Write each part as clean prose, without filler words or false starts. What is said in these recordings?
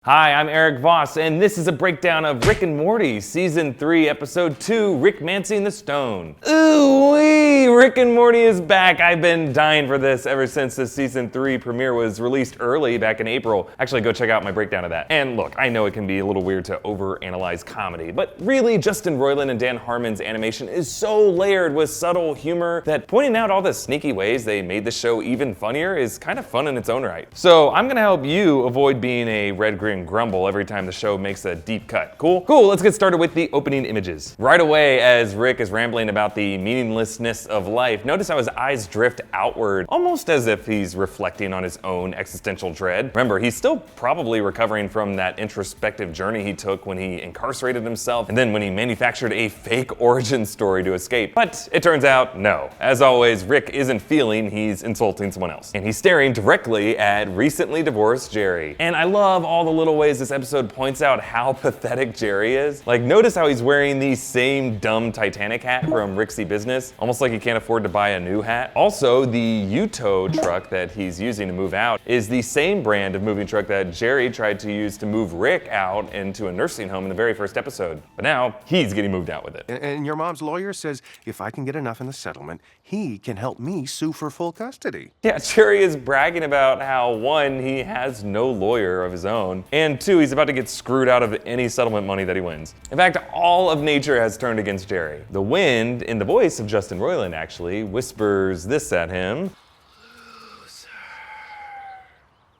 Hi, I'm Erik Voss, and this is a breakdown of Rick and Morty, Season 3, Episode 2, Rickmancing the Stone. Ooh-wee! Rick and Morty is back! I've been dying for this ever since the Season 3 premiere was released early back in April. Actually, go check out my breakdown of that. And look, I know it can be a little weird to overanalyze comedy, but really, Justin Roiland and Dan Harmon's animation is so layered with subtle humor that pointing out all the sneaky ways they made the show even funnier is kind of fun in its own right. So I'm gonna help you avoid being a red, green, and grumble every time the show makes a deep cut. Cool? Cool, let's get started with the opening images. Right away, as Rick is rambling about the meaninglessness of life, notice how his eyes drift outward, almost as if he's reflecting on his own existential dread. Remember, he's still probably recovering from that introspective journey he took when he incarcerated himself, and then when he manufactured a fake origin story to escape. But it turns out, no. As always, Rick isn't feeling he's insulting someone else. And he's staring directly at recently divorced Jerry. And I love all the little ways this episode points out how pathetic Jerry is. Like, notice how he's wearing the same dumb Titanic hat from Rixty Business, almost like he can't afford to buy a new hat. Also, the U-tow truck that he's using to move out is the same brand of moving truck that Jerry tried to use to move Rick out into a nursing home in the very first episode. But now, he's getting moved out with it. And your mom's lawyer says if I can get enough in the settlement, he can help me sue for full custody. Yeah, Jerry is bragging about how, one, he has no lawyer of his own, and two, he's about to get screwed out of any settlement money that he wins. In fact, all of nature has turned against Jerry. The wind, in the voice of Justin Roiland actually, whispers this at him.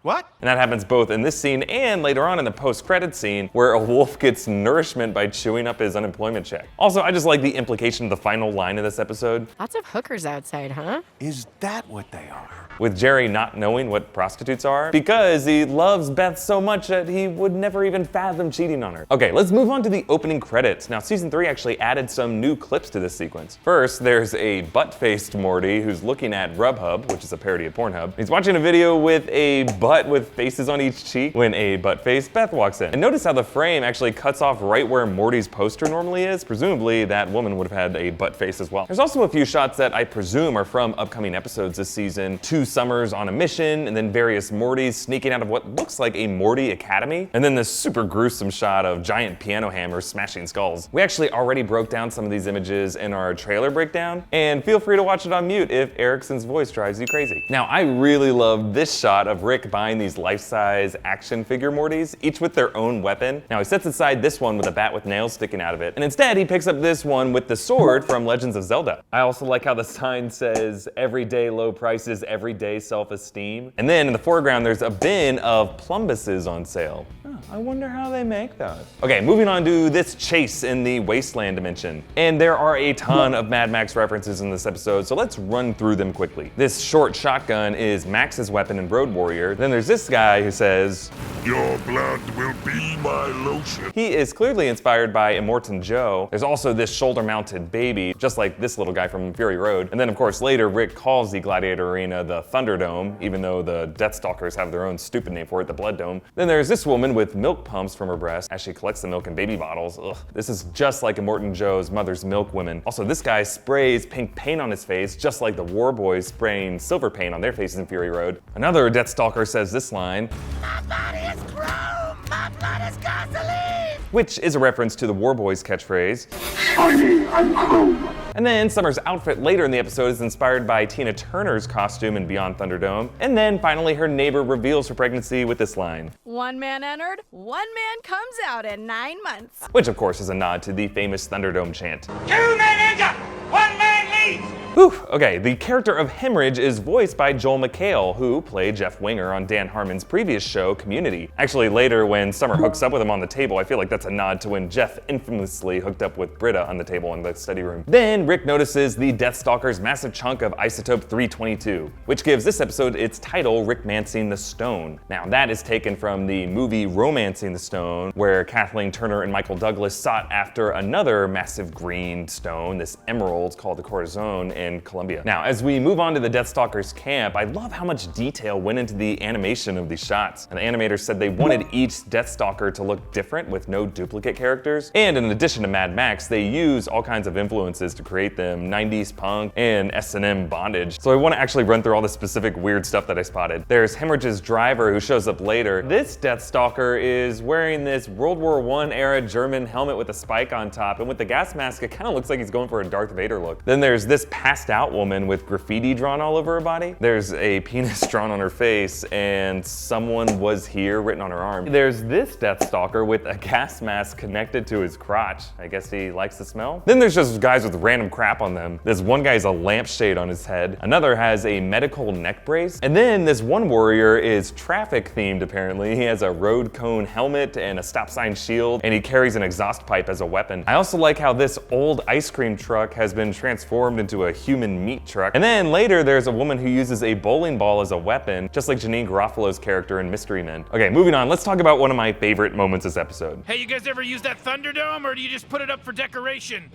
What? And that happens both in this scene and later on in the post-credits scene where a wolf gets nourishment by chewing up his unemployment check. Also, I just like the implication of the final line of this episode. Lots of hookers outside, huh? Is that what they are? With Jerry not knowing what prostitutes are because he loves Beth so much that he would never even fathom cheating on her. Okay, let's move on to the opening credits. Now, Season 3 actually added some new clips to this sequence. First, there's a butt-faced Morty who's looking at Grubhub, which is a parody of Pornhub. He's watching a video with a butt with faces on each cheek when a butt-faced Beth walks in. And notice how the frame actually cuts off right where Morty's poster normally is. Presumably, that woman would have had a butt face as well. There's also a few shots that I presume are from upcoming episodes this season. 2 summers on a mission, and then various Mortys sneaking out of what looks like a Morty academy. And then this super gruesome shot of giant piano hammers smashing skulls. We actually already broke down some of these images in our trailer breakdown, and feel free to watch it on mute if Erickson's voice drives you crazy. Now, I really love this shot of Rick buying these life-size action figure Mortys, each with their own weapon. Now, he sets aside this one with a bat with nails sticking out of it, and instead he picks up this one with the sword from Legends of Zelda. I also like how the sign says, "Everyday low prices, everyday self-esteem." And then in the foreground, there's a bin of plumbuses on sale. Oh, I wonder how they make those. Okay, moving on to this chase in the wasteland dimension. And there are a ton of Mad Max references in this episode, so let's run through them quickly. This short shotgun is Max's weapon in Road Warrior. Then there's this guy who says, "Your blood will be my lotion." He is clearly inspired by Immortan Joe. There's also this shoulder-mounted baby, just like this little guy from Fury Road. And then, of course, later Rick calls the Gladiator Arena the Thunderdome, even though the Deathstalkers have their own stupid name for it, the Blood Dome. Then there's this woman with milk pumps from her breast as she collects the milk in baby bottles. Ugh, this is just like Immortan Joe's Mother's Milk women. Also, this guy sprays pink paint on his face, just like the War Boys spraying silver paint on their faces in Fury Road. Another Deathstalker says this line, "My body is chrome, my blood is gasoline," which is a reference to the War Boys catchphrase. Shiny and chrome. And then Summer's outfit later in the episode is inspired by Tina Turner's costume in Beyond Thunderdome. And then finally her neighbor reveals her pregnancy with this line. One man entered, one man comes out in 9 months. Which of course is a nod to the famous Thunderdome chant. 2 men enter, 1 man leaves. Whew, okay, the character of Hemorrhage is voiced by Joel McHale, who played Jeff Winger on Dan Harmon's previous show, Community. Actually, later when Summer hooks up with him on the table, I feel like that's a nod to when Jeff infamously hooked up with Britta on the table in the study room. Then Rick notices the Deathstalker's massive chunk of isotope 322, which gives this episode its title, Rickmancing the Stone. Now, that is taken from the movie Romancing the Stone, where Kathleen Turner and Michael Douglas sought after another massive green stone, this emerald called the Corazon, and Colombia. Now, as we move on to the Deathstalkers camp, I love how much detail went into the animation of these shots. And the animators said they wanted each Deathstalker to look different with no duplicate characters. And in addition to Mad Max, they use all kinds of influences to create them, 90s punk and S&M bondage. So I want to actually run through all the specific weird stuff that I spotted. There's Hemorrhage's driver, who shows up later. This Deathstalker is wearing this World War I era German helmet with a spike on top, and with the gas mask, it kind of looks like he's going for a Darth Vader look. Then there's this passed out woman with graffiti drawn all over her body. There's a penis drawn on her face, and someone was here written on her arm. There's this Deathstalker with a gas mask connected to his crotch. I guess he likes the smell. Then there's just guys with random crap on them. This one guy has a lampshade on his head. Another has a medical neck brace. And then this one warrior is traffic themed apparently. He has a road cone helmet and a stop sign shield, and he carries an exhaust pipe as a weapon. I also like how this old ice cream truck has been transformed into a human meat truck. And then later there's a woman who uses a bowling ball as a weapon, just like Janine Garofalo's character in Mystery Men. Okay, moving on, let's talk about one of my favorite moments this episode. Hey, you guys ever use that Thunderdome, or do you just put it up for decoration?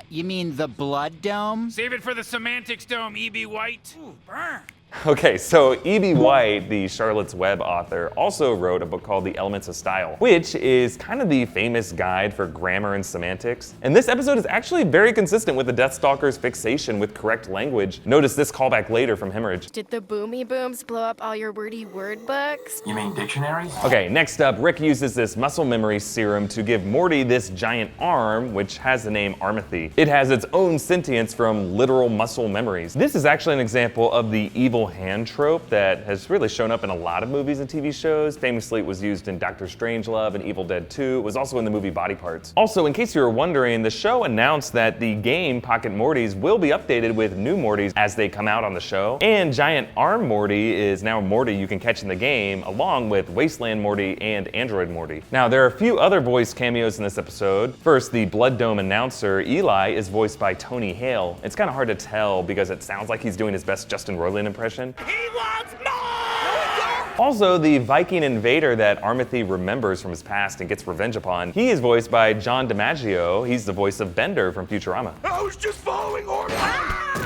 You mean the Blood Dome? Save it for the Semantics Dome, E.B. White. Ooh, burn. Okay, so E.B. White, the Charlotte's Web author, also wrote a book called The Elements of Style, which is kind of the famous guide for grammar and semantics. And this episode is actually very consistent with the Deathstalker's fixation with correct language. Notice this callback later from Hemorrhage. Did the boomy booms blow up all your wordy word books? You mean dictionaries? Okay, next up, Rick uses this muscle memory serum to give Morty this giant arm, which has the name Armathy. It has its own sentience from literal muscle memories. This is actually an example of the evil hand trope that has really shown up in a lot of movies and TV shows. Famously, it was used in Doctor Strangelove and Evil Dead 2. It was also in the movie Body Parts. Also, in case you were wondering, the show announced that the game Pocket Mortys will be updated with new Mortys as they come out on the show. And Giant Arm Morty is now Morty you can catch in the game, along with Wasteland Morty and Android Morty. Now, there are a few other voice cameos in this episode. First, the Blood Dome announcer, Eli, is voiced by Tony Hale. It's kind of hard to tell because it sounds like he's doing his best Justin Roiland impression. He wants more! Also, the Viking invader that Armathy remembers from his past and gets revenge upon, he is voiced by John DiMaggio. He's the voice of Bender from Futurama. I was just following orders.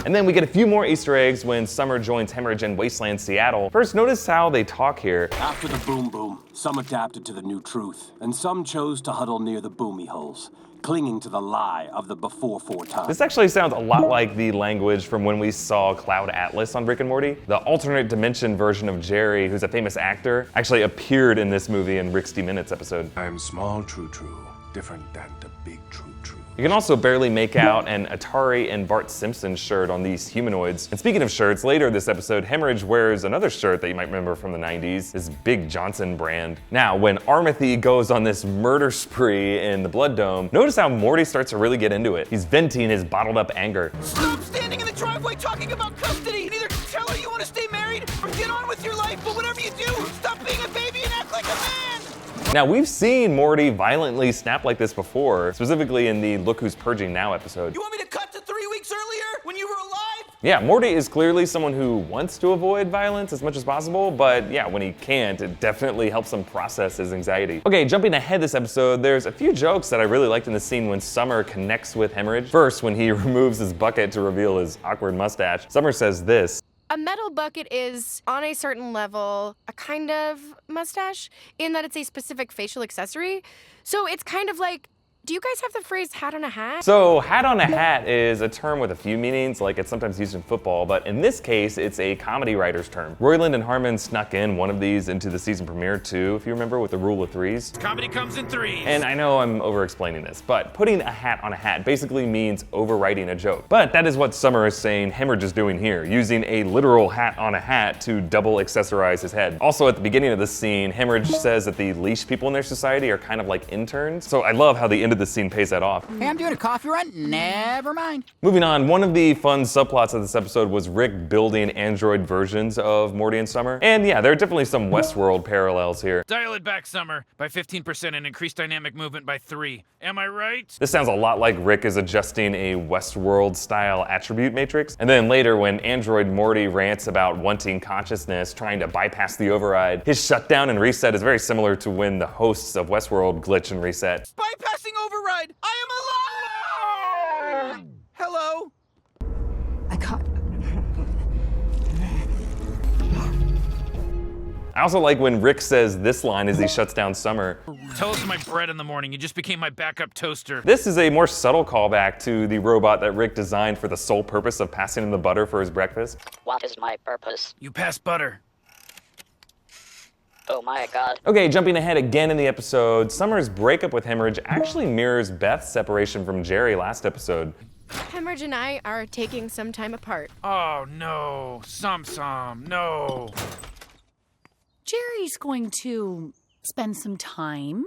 And then we get a few more Easter eggs when Summer joins Hemorrhage in Wasteland Seattle. First, notice how they talk here. After the boom boom, some adapted to the new truth, and some chose to huddle near the boomy holes, clinging to the lie of the before 4 times. This actually sounds a lot like the language from when we saw Cloud Atlas on Rick and Morty. The alternate dimension version of Jerry, who's a famous actor, actually appeared in this movie in Rixty Minutes episode. I am small, true, different than the big, true. You can also barely make out an Atari and Bart Simpson shirt on these humanoids. And speaking of shirts, later this episode, Hemorrhage wears another shirt that you might remember from the 90s, this Big Johnson brand. Now, when Armathy goes on this murder spree in the Blood Dome, notice how Morty starts to really get into it. He's venting his bottled up anger. Stop standing in the driveway talking about custody! Either tell her you want to stay married or get on with your life, but whatever you do, stop being a baby and act like a man! Now, we've seen Morty violently snap like this before, specifically in the Look Who's Purging Now episode. You want me to cut to 3 weeks earlier when you were alive? Yeah, Morty is clearly someone who wants to avoid violence as much as possible, but yeah, when he can't, it definitely helps him process his anxiety. Okay, jumping ahead this episode, there's a few jokes that I really liked in the scene when Summer connects with Hemorrhage. First, when he removes his bucket to reveal his awkward mustache, Summer says this. A metal bucket is, on a certain level, a kind of mustache, in that it's a specific facial accessory. So it's kind of like, do you guys have the phrase hat on a hat? So hat on a hat is a term with a few meanings, like it's sometimes used in football, but in this case, it's a comedy writer's term. Roiland and Harmon snuck in one of these into the season premiere too, if you remember, with the rule of threes. Comedy comes in threes. And I know I'm over-explaining this, but putting a hat on a hat basically means overwriting a joke. But that is what Summer is saying Hemorrhage is doing here, using a literal hat on a hat to double accessorize his head. Also, at the beginning of this scene, Hemorrhage says that the leash people in their society are kind of like interns. So I love how the end of the scene pays that off. Hey, I'm doing a coffee run. Never mind. Moving on, one of the fun subplots of this episode was Rick building android versions of Morty and Summer. And yeah, there are definitely some Westworld parallels here. Dial it back, Summer, by 15% and increase dynamic movement by 3. Am I right? This sounds a lot like Rick is adjusting a Westworld-style attribute matrix. And then later, when android Morty rants about wanting consciousness, trying to bypass the override, his shutdown and reset is very similar to when the hosts of Westworld glitch and reset. Bypassing override! I am alive! Hello? I also like when Rick says this line as he shuts down Summer. Toast my bread in the morning. You just became my backup toaster. This is a more subtle callback to the robot that Rick designed for the sole purpose of passing him the butter for his breakfast. What is my purpose? You pass butter. Oh my god. Okay, jumping ahead again in the episode, Summer's breakup with Hemorrhage actually mirrors Beth's separation from Jerry last episode. Hemorrhage and I are taking some time apart. Oh no, no. Jerry's going to spend some time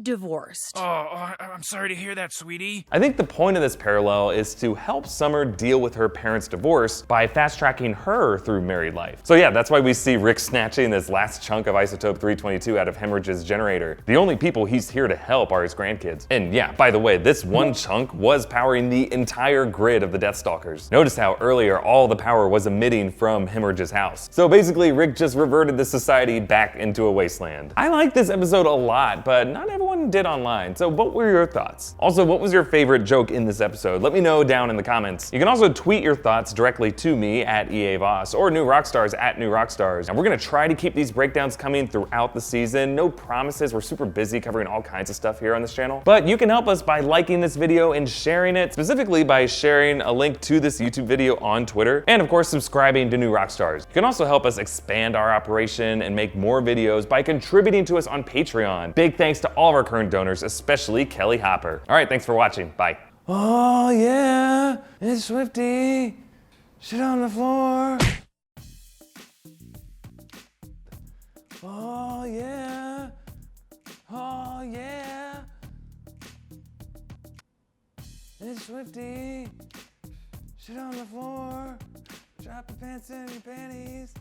divorced. I'm sorry to hear that, sweetie. I think the point of this parallel is to help Summer deal with her parents' divorce by fast-tracking her through married life. So yeah, that's why we see Rick snatching this last chunk of isotope 322 out of Hemorrhage's generator. The only people he's here to help are his grandkids. And yeah, by the way, this one chunk was powering the entire grid of the Deathstalkers. Notice how earlier all the power was emitting from Hemorrhage's house. So basically, Rick just reverted the society back into a wasteland. I like this episode a lot, but not everyone did online, so what were your thoughts? Also, what was your favorite joke in this episode? Let me know down in the comments. You can also tweet your thoughts directly to me at Erik Voss or New Rockstars at New Rockstars. And we're gonna try to keep these breakdowns coming throughout the season. No promises, we're super busy covering all kinds of stuff here on this channel. But you can help us by liking this video and sharing it, specifically by sharing a link to this YouTube video on Twitter, and of course subscribing to New Rockstars. You can also help us expand our operation and make more videos by contributing to us on Patreon. Big thanks to all of our current donors, especially Kelly Hopper. All right, thanks for watching. Bye. Oh yeah, it's Swifty. Shit on the floor. Oh yeah. Oh yeah. It's Swifty. Shit on the floor. Drop your pants in your panties.